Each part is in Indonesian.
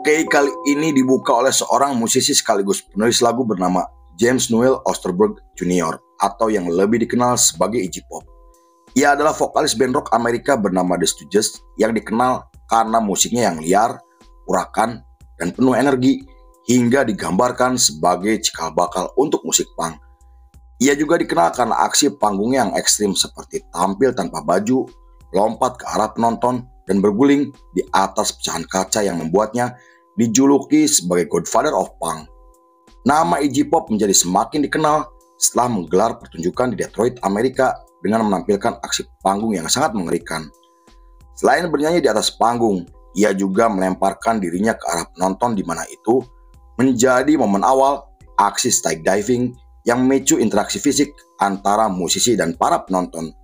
Oke, kali ini dibuka oleh seorang musisi sekaligus penulis lagu bernama James Newell Osterberg Jr. atau yang lebih dikenal sebagai Iggy Pop. Ia adalah vokalis band rock Amerika bernama The Stooges yang dikenal karena musiknya yang liar, urakan, dan penuh energi hingga digambarkan sebagai cikal bakal untuk musik punk. Ia juga dikenal karena aksi panggungnya yang ekstrim seperti tampil tanpa baju, lompat ke arah penonton, dan berguling di atas pecahan kaca yang membuatnya dijuluki sebagai Godfather of Punk. Nama Iggy Pop menjadi semakin dikenal setelah menggelar pertunjukan di Detroit, Amerika dengan menampilkan aksi panggung yang sangat mengerikan. Selain bernyanyi di atas panggung, ia juga melemparkan dirinya ke arah penonton di mana itu menjadi momen awal aksi skydiving yang memicu interaksi fisik antara musisi dan para penonton.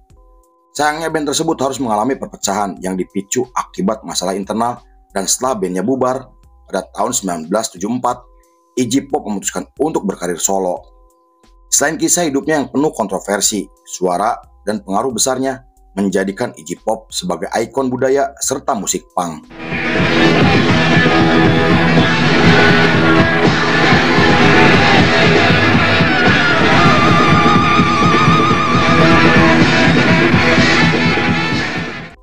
Sayangnya band tersebut harus mengalami perpecahan yang dipicu akibat masalah internal, dan setelah bandnya bubar pada tahun 1974, Iggy Pop memutuskan untuk berkarir solo. Selain kisah hidupnya yang penuh kontroversi, suara dan pengaruh besarnya menjadikan Iggy Pop sebagai ikon budaya serta musik punk.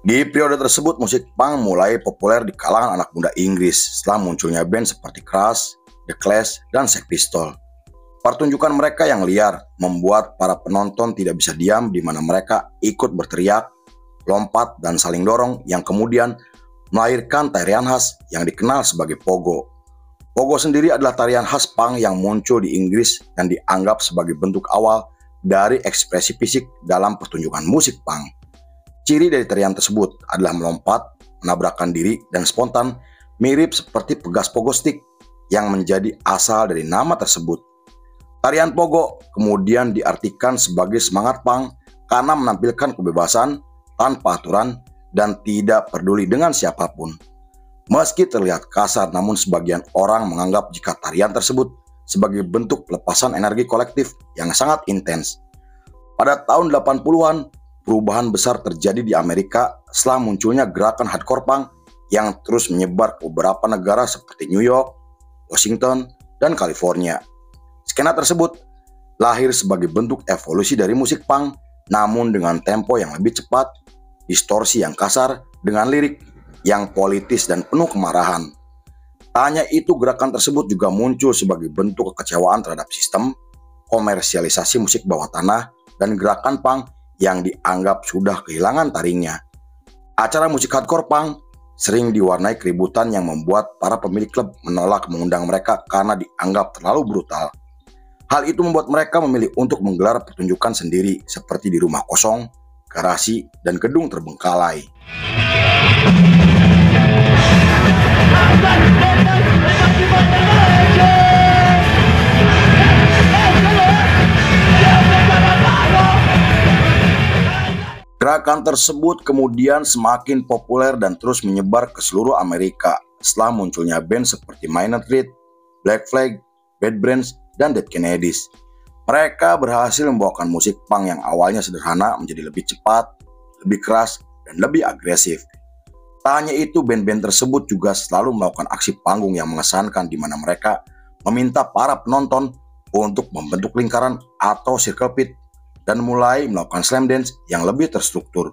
Di periode tersebut, musik punk mulai populer di kalangan anak muda Inggris setelah munculnya band seperti Crash, The Clash, dan Sex Pistols. Pertunjukan mereka yang liar membuat para penonton tidak bisa diam di mana mereka ikut berteriak, lompat, dan saling dorong yang kemudian melahirkan tarian khas yang dikenal sebagai Pogo. Pogo sendiri adalah tarian khas punk yang muncul di Inggris dan dianggap sebagai bentuk awal dari ekspresi fisik dalam pertunjukan musik punk. Ciri dari tarian tersebut adalah melompat, menabrakkan diri, dan spontan, mirip seperti pegas pogo stick yang menjadi asal dari nama tersebut. Tarian pogo kemudian diartikan sebagai semangat punk karena menampilkan kebebasan, tanpa aturan, dan tidak peduli dengan siapapun. Meski terlihat kasar, namun sebagian orang menganggap jika tarian tersebut sebagai bentuk pelepasan energi kolektif yang sangat intens. Pada tahun 80-an, perubahan besar terjadi di Amerika setelah munculnya gerakan hardcore punk yang terus menyebar ke beberapa negara seperti New York, Washington, dan California. Skena tersebut lahir sebagai bentuk evolusi dari musik punk, namun dengan tempo yang lebih cepat, distorsi yang kasar, dengan lirik yang politis dan penuh kemarahan. Tak hanya itu, gerakan tersebut juga muncul sebagai bentuk kekecewaan terhadap sistem, komersialisasi musik bawah tanah, dan gerakan punk yang dianggap sudah kehilangan taringnya. Acara musik hardcore punk sering diwarnai keributan yang membuat para pemilik klub menolak mengundang mereka karena dianggap terlalu brutal. Hal itu membuat mereka memilih untuk menggelar pertunjukan sendiri seperti di rumah kosong, garasi, dan gedung terbengkalai. Gerakan tersebut kemudian semakin populer dan terus menyebar ke seluruh Amerika setelah munculnya band seperti Minor Threat, Black Flag, Bad Brains, dan Dead Kennedys. Mereka berhasil membawakan musik punk yang awalnya sederhana menjadi lebih cepat, lebih keras, dan lebih agresif. Tak hanya itu, band-band tersebut juga selalu melakukan aksi panggung yang mengesankan di mana mereka meminta para penonton untuk membentuk lingkaran atau circle pit dan mulai melakukan slam dance yang lebih terstruktur.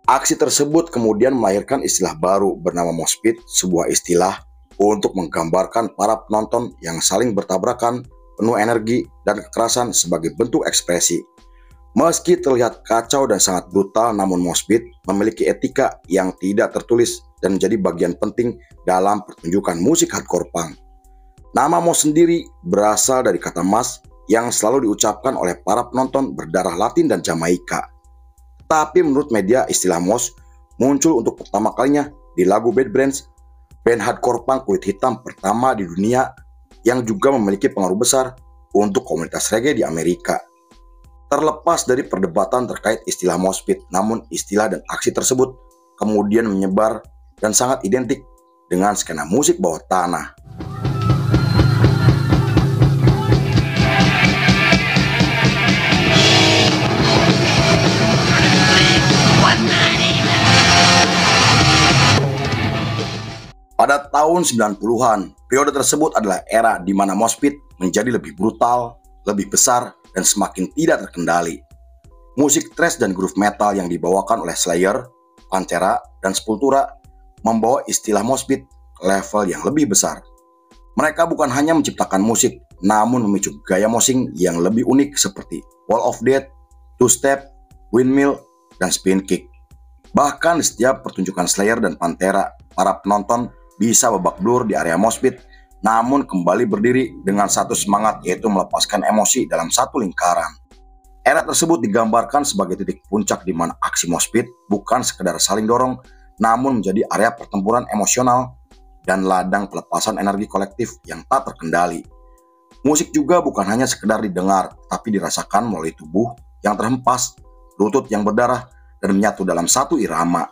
Aksi tersebut kemudian melahirkan istilah baru bernama mosh pit, sebuah istilah untuk menggambarkan para penonton yang saling bertabrakan, penuh energi dan kekerasan sebagai bentuk ekspresi. Meski terlihat kacau dan sangat brutal, namun mosh pit memiliki etika yang tidak tertulis dan menjadi bagian penting dalam pertunjukan musik hardcore punk. Nama mosh sendiri berasal dari kata mas yang selalu diucapkan oleh para penonton berdarah Latin dan Jamaika. Tapi menurut media, istilah mosh muncul untuk pertama kalinya di lagu Bad Brains, band hardcore punk kulit hitam pertama di dunia yang juga memiliki pengaruh besar untuk komunitas reggae di Amerika. Terlepas dari perdebatan terkait istilah mosh pit, namun istilah dan aksi tersebut kemudian menyebar dan sangat identik dengan skena musik bawah tanah. Pada tahun 90-an, periode tersebut adalah era di mana mosh pit menjadi lebih brutal, lebih besar, dan semakin tidak terkendali. Musik thrash dan groove metal yang dibawakan oleh Slayer, Pantera, dan Sepultura membawa istilah mosh pit ke level yang lebih besar. Mereka bukan hanya menciptakan musik, namun memicu gaya moshing yang lebih unik seperti wall of death, two-step, windmill, dan spin kick. Bahkan di setiap pertunjukan Slayer dan Pantera, para penonton bisa babak belur di area mosh pit, namun kembali berdiri dengan satu semangat, yaitu melepaskan emosi dalam satu lingkaran. Era tersebut digambarkan sebagai titik puncak di mana aksi mosh pit bukan sekedar saling dorong, namun menjadi area pertempuran emosional dan ladang pelepasan energi kolektif yang tak terkendali. Musik juga bukan hanya sekedar didengar, tapi dirasakan melalui tubuh yang terhempas, lutut yang berdarah, dan menyatu dalam satu irama.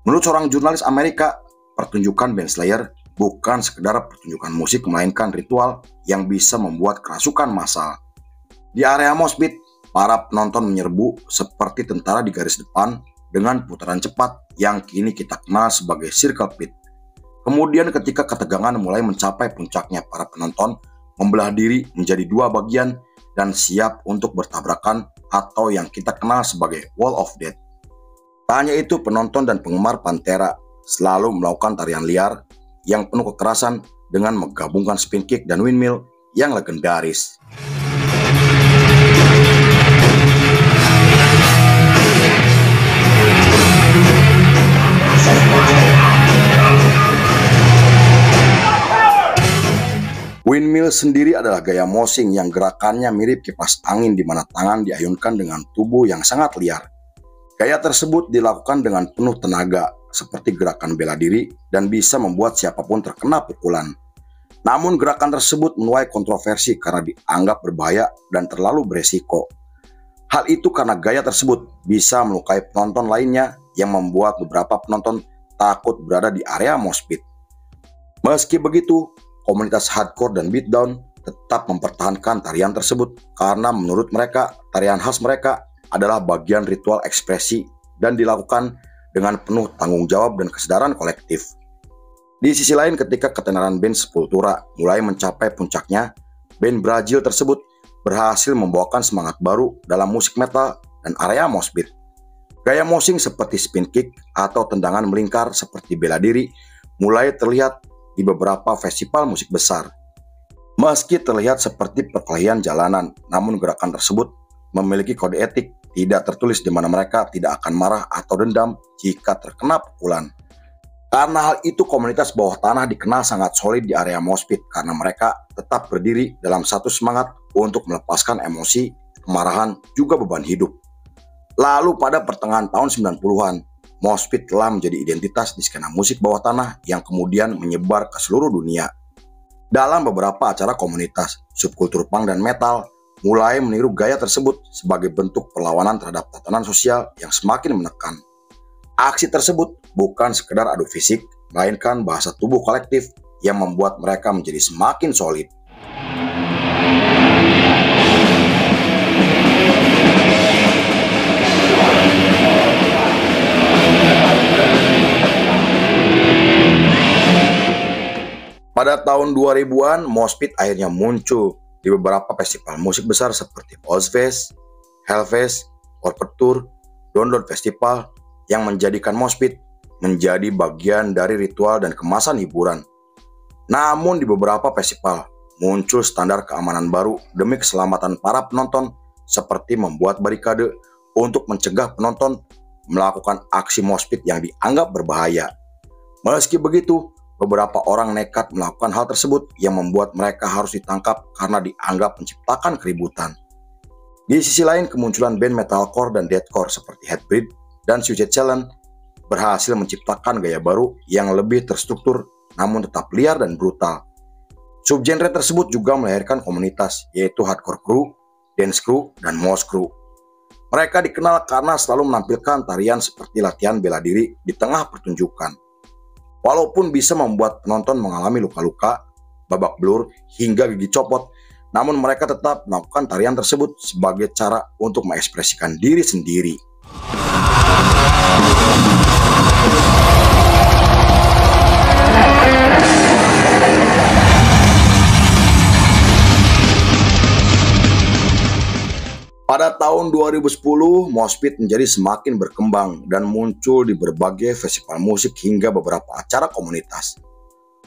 Menurut seorang jurnalis Amerika, pertunjukan band Slayer bukan sekedar pertunjukan musik, melainkan ritual yang bisa membuat kerasukan massal. Di area mosh pit, para penonton menyerbu seperti tentara di garis depan dengan putaran cepat yang kini kita kenal sebagai circle pit. Kemudian ketika ketegangan mulai mencapai puncaknya, para penonton membelah diri menjadi dua bagian dan siap untuk bertabrakan atau yang kita kenal sebagai wall of death. Tak hanya itu, penonton dan penggemar Pantera selalu melakukan tarian liar yang penuh kekerasan dengan menggabungkan spin kick dan windmill yang legendaris. Windmill sendiri adalah gaya moshing yang gerakannya mirip kipas angin di mana tangan diayunkan dengan tubuh yang sangat liar. Gaya tersebut dilakukan dengan penuh tenaga, seperti gerakan bela diri dan bisa membuat siapapun terkena pukulan. Namun gerakan tersebut menuai kontroversi karena dianggap berbahaya dan terlalu beresiko. Hal itu karena gaya tersebut bisa melukai penonton lainnya yang membuat beberapa penonton takut berada di area mosh pit. Meski begitu, komunitas hardcore dan beatdown tetap mempertahankan tarian tersebut karena menurut mereka tarian khas mereka adalah bagian ritual ekspresi dan dilakukan dengan penuh tanggung jawab dan kesadaran kolektif. Di sisi lain, ketika ketenaran band Sepultura mulai mencapai puncaknya, band Brazil tersebut berhasil membawakan semangat baru dalam musik metal dan area mosh pit. Gaya moshing seperti spin kick atau tendangan melingkar seperti bela diri mulai terlihat di beberapa festival musik besar. Meski terlihat seperti perkelahian jalanan, namun gerakan tersebut memiliki kode etik tidak tertulis di mana mereka tidak akan marah atau dendam jika terkena pukulan. Karena hal itu, komunitas bawah tanah dikenal sangat solid di area mosh pit karena mereka tetap berdiri dalam satu semangat untuk melepaskan emosi, kemarahan, juga beban hidup. Lalu pada pertengahan tahun 90-an, mosh pit telah menjadi identitas di skena musik bawah tanah yang kemudian menyebar ke seluruh dunia. Dalam beberapa acara komunitas, subkultur punk dan metal mulai meniru gaya tersebut sebagai bentuk perlawanan terhadap tatanan sosial yang semakin menekan. Aksi tersebut bukan sekedar adu fisik, melainkan bahasa tubuh kolektif yang membuat mereka menjadi semakin solid. Pada tahun 2000-an, mosh pit akhirnya muncul di beberapa festival musik besar seperti Ozzfest, Hellfest, Warped Tour, Download Festival yang menjadikan mosh pit menjadi bagian dari ritual dan kemasan hiburan. Namun di beberapa festival muncul standar keamanan baru demi keselamatan para penonton seperti membuat barikade untuk mencegah penonton melakukan aksi mosh pit yang dianggap berbahaya. Meski begitu, beberapa orang nekat melakukan hal tersebut yang membuat mereka harus ditangkap karena dianggap menciptakan keributan. Di sisi lain, kemunculan band metalcore dan deathcore seperti Hatebreed dan Suicide Challenge berhasil menciptakan gaya baru yang lebih terstruktur namun tetap liar dan brutal. Subgenre tersebut juga melahirkan komunitas, yaitu hardcore crew, dance crew, dan mosh crew. Mereka dikenal karena selalu menampilkan tarian seperti latihan bela diri di tengah pertunjukan. Walaupun bisa membuat penonton mengalami luka-luka, babak belur, hingga gigi copot, namun mereka tetap melakukan tarian tersebut sebagai cara untuk mengekspresikan diri sendiri. Pada tahun 2010, Moshpit menjadi semakin berkembang dan muncul di berbagai festival musik hingga beberapa acara komunitas.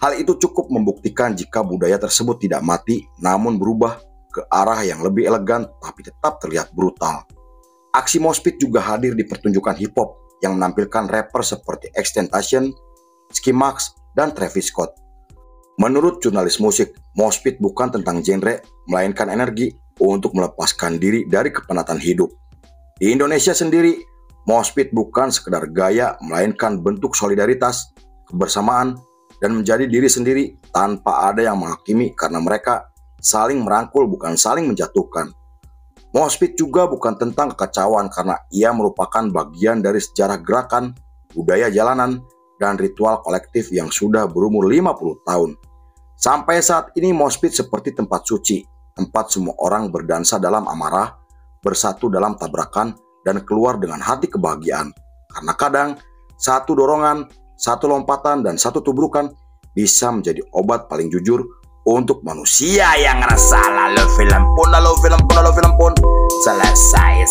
Hal itu cukup membuktikan jika budaya tersebut tidak mati, namun berubah ke arah yang lebih elegan tapi tetap terlihat brutal. Aksi Moshpit juga hadir di pertunjukan hip-hop yang menampilkan rapper seperti XXXTentacion, Ski Max, dan Travis Scott. Menurut jurnalis musik, Moshpit bukan tentang genre, melainkan energi untuk melepaskan diri dari kepenatan hidup. Di Indonesia sendiri, Moshpit bukan sekedar gaya, melainkan bentuk solidaritas, kebersamaan, dan menjadi diri sendiri tanpa ada yang menghakimi karena mereka saling merangkul bukan saling menjatuhkan. Moshpit juga bukan tentang kekacauan karena ia merupakan bagian dari sejarah gerakan, budaya jalanan, dan ritual kolektif yang sudah berumur 50 tahun. Sampai saat ini Moshpit seperti tempat suci, tempat semua orang berdansa dalam amarah, bersatu dalam tabrakan, dan keluar dengan hati kebahagiaan. Karena kadang, satu dorongan, satu lompatan, dan satu tubrukan bisa menjadi obat paling jujur untuk manusia yang ngerasa lalu film pun selesai.